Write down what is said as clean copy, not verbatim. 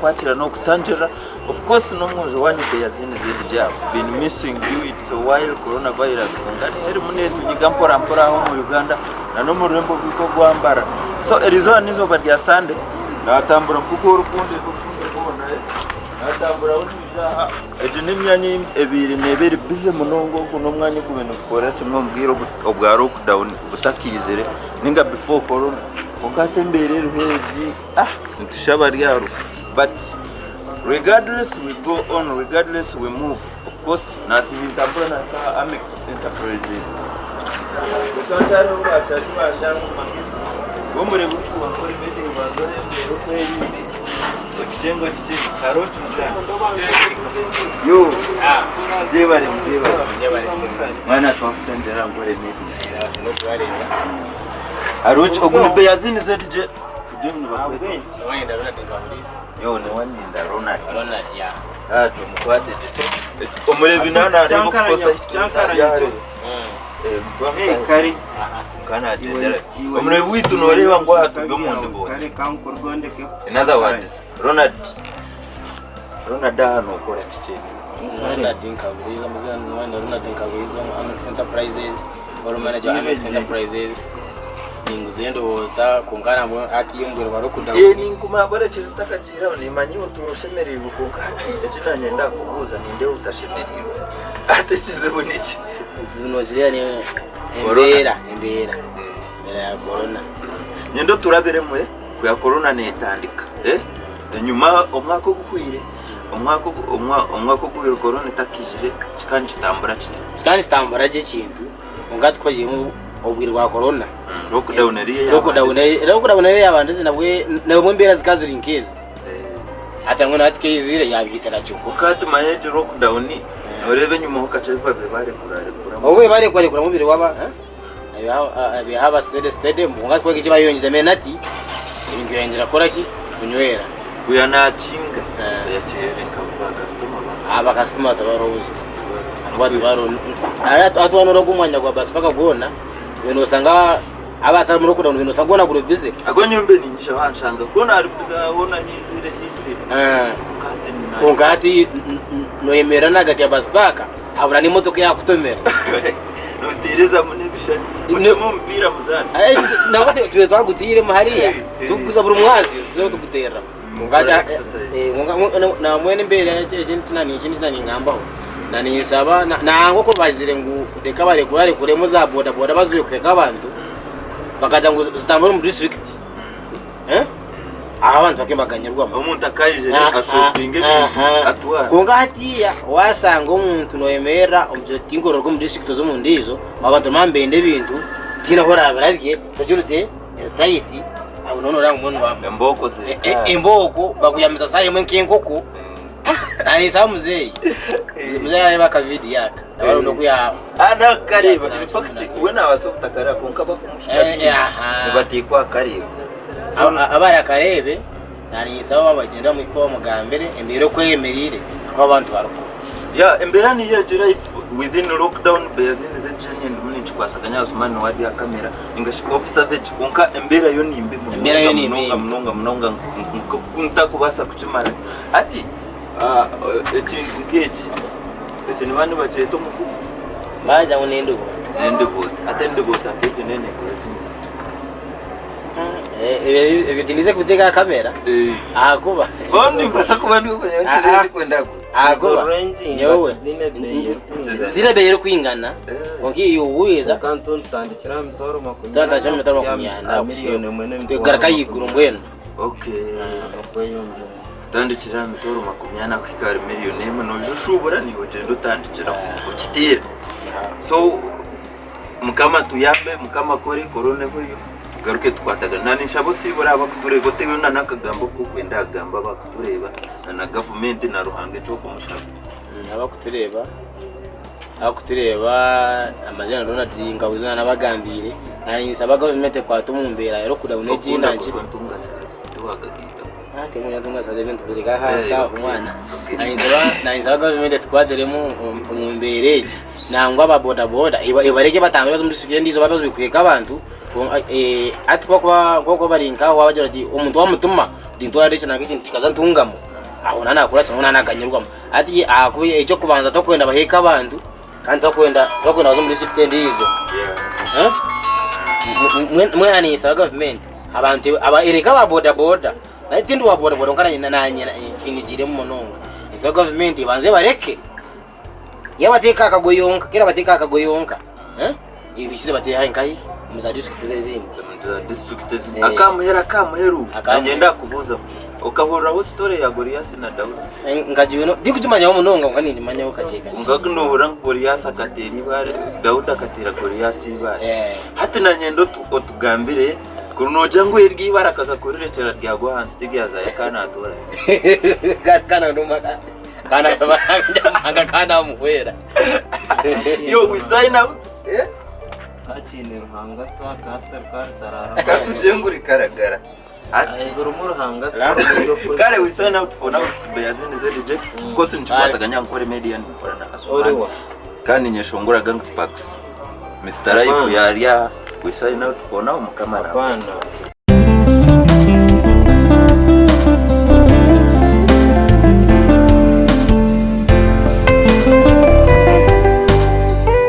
kwakira no kutanjira. Of course no muje wanyu beyazini z'ijya been missing you, it's a while coronavirus kongani eri munetu nyigampora mpora ho mu Uganda na no mu rembo biko gwambara. So erizo nizo badya Sunday natambura kuko urukundo kubona natambura uruja eti nimyanyi ebiri neberi bize munongo kuno mwanya kubintu gukora tumwe mbwiro obwa lockdown butakizere ninga before corona ongate mbere ruheji ntishabari yaro. But regardless we go on, regardless we move. Of course not nitambura na Amex Enterprises ukantara ubatatu cyangwa magisi bomure butu bakora bete bazore mbere ko yindi ekitengo kiti karoti yo jebari sembari mwana twakutendera ngore midi no twareba arochi ogunu beyazini zetije kujemnu bakwe wenda rona tekaburiza yo ne waninda Ronald ya mukwate dise omure binana arimo kukosa cyankara kari kana dendera omure witu noreba ngo atubyo munde bo kare kankorgondeke. In other words Ronald hano ukora kiceni Ronald Nkaburiza muzana wanda Ronald Nkaburiza Amex Enterprises or manager Amex Enterprises ninguzendo wota kungana ngo ati yongero barokuda ninkuma bare chitakajira ni manyo turoshemerera ukungati etinanye ndakubuza ninde utashemerera ate size bunichi zibuno ziriya ni embera ya corona nyendo turabere mwe kuya corona netandika enyuma omwaka gukwire omwaka gukwire corona takijire kandi kitambura cy'ikintu ungati ko yimu obwirwa corona lockdown eri yabanze nabwe mbera zikazirinkezi hata ngona atikizire yabitera cyuko kati mayeje lockdown norebe nyuma ukachepa bebare kurare owe bare kura mubiri waba ayo haba stadium ungati ko kichi bayongize menati ingiyengera koraki kunywera kuya nacinga yachere nkaba customer tabarobuzo abatu baro atu anoro kumwanya kwa basi paka kuona bino sanga abata muri kuda bino sanga ona guru bize agonyombe ninyisha wanshanga kuona ari kuzaona nyizire kongati no yemera nagati ya basi paka abura ni motoka yakutomera no tereza munebishani mu mpira muzana nabate tuwe twagutire mahariya tukuzabura umwazi zo tukutera ngada na mwene mbere ikintu nani ngambaho nani saba nango ko bazire ngo deka bare kuremo za boda bazuye kweka abantu bakaja ngo zitambura mu district abantu bakembaganyirwa umuntu akayije ashopinge atwa konga hatiya wasanga umuntu noyemera umjotingoro rwo mu district zo mu ndizo abantu mambende bintu kina hora barabye security Tayine abo none rango umuntu bambe mboko ze imboko bakuyamiza saye mwe nk'inkoko nani samuzeyi muzaya baka video yaka abarundo kuya ana kariba in fact wena wasokutakara konka bakumushikati batikwa kariba abaya karebe nani saba bagenda mu iko mugambere imbere ko yemerire ko abantu baruko ya embera ni ya life within lockdown beyazini zenjanye ndumuni chikwasaganya Usman wadi ya kamera ingashi officer vege konka embera yo nimbe mnonga kunta kubasa kuchimara ati ekintu ngechi ekini banu bacheto mukubu baja unendo atendebota kiti nene kwezi ebitinize kuteka kamera akuba boni mbasa kubantu kwenye kwenda akuba nyowe zine beyero kwingana onki uweza kanton tandikira mitoro makumi tandikira mitoro makumyana kusiyo garaka yiguru mbweno tandikira mitoro makumyana kwikari miliyoni imwe nojushubura niho gendo tandikira ukitira so mukama tuyambe mukama kore korone hoyo tugaruke twataga nani shabo sibura abakuturego tegona nakagambo ko kwenda gamba bakutureba na government na ruhange cyo kumushaka abakutureba amajana Ronald Nkaburiza nabagambire nani nsaba government kwatumumbera rero kudawuneje nanjye ake mwenye tunga saze bintu bireka hasa umwana nayisaba government twaderemo umumbereje nangwa aba boda ibareke batangura muri sugire ndizo babazo bikweka abantu ati kwa barinka wabajara di umuntu wamutuma dinto yarecha nakikintu kikaza ntungamo aho nanakura cyangwa nanaganyurwamo ati akuye icyo kubanza tokwenda baheka abantu kandi tokwenda bazo muri district ndizo mwe anisa government abantu abaereka ba boda na tindu wa boda ngana nanye tinigire mu mononga izo government banze bareke yabateka akagoyonka kera bateka akagoyonka ibishyize bateye nkai muza district zindi akamuheru agenda kubuza ukahora ho story ya Goliath na Daudi ngajyuno dikutumanya mu mononga ngani manya ukacheka ngakundobura Goliath akatera ibare Daudi akatera Goliath ibare hati na nyendo otugambire kunoja ngo irgibara kaza kurerekera rya Gohansi tigiyaza yakana atora kana ndumaka kana saba anga kana muhera yo we sign out Achine ruhanga sa katarara katujenguri karagara ati gurumuru hanga kare we sign out for now Bayazene ZJ of course nchikwasaga Nkore media nkora na aswa kandi nyeshongora Gang Sparks Mr. Life yaria we sign out for now mukamara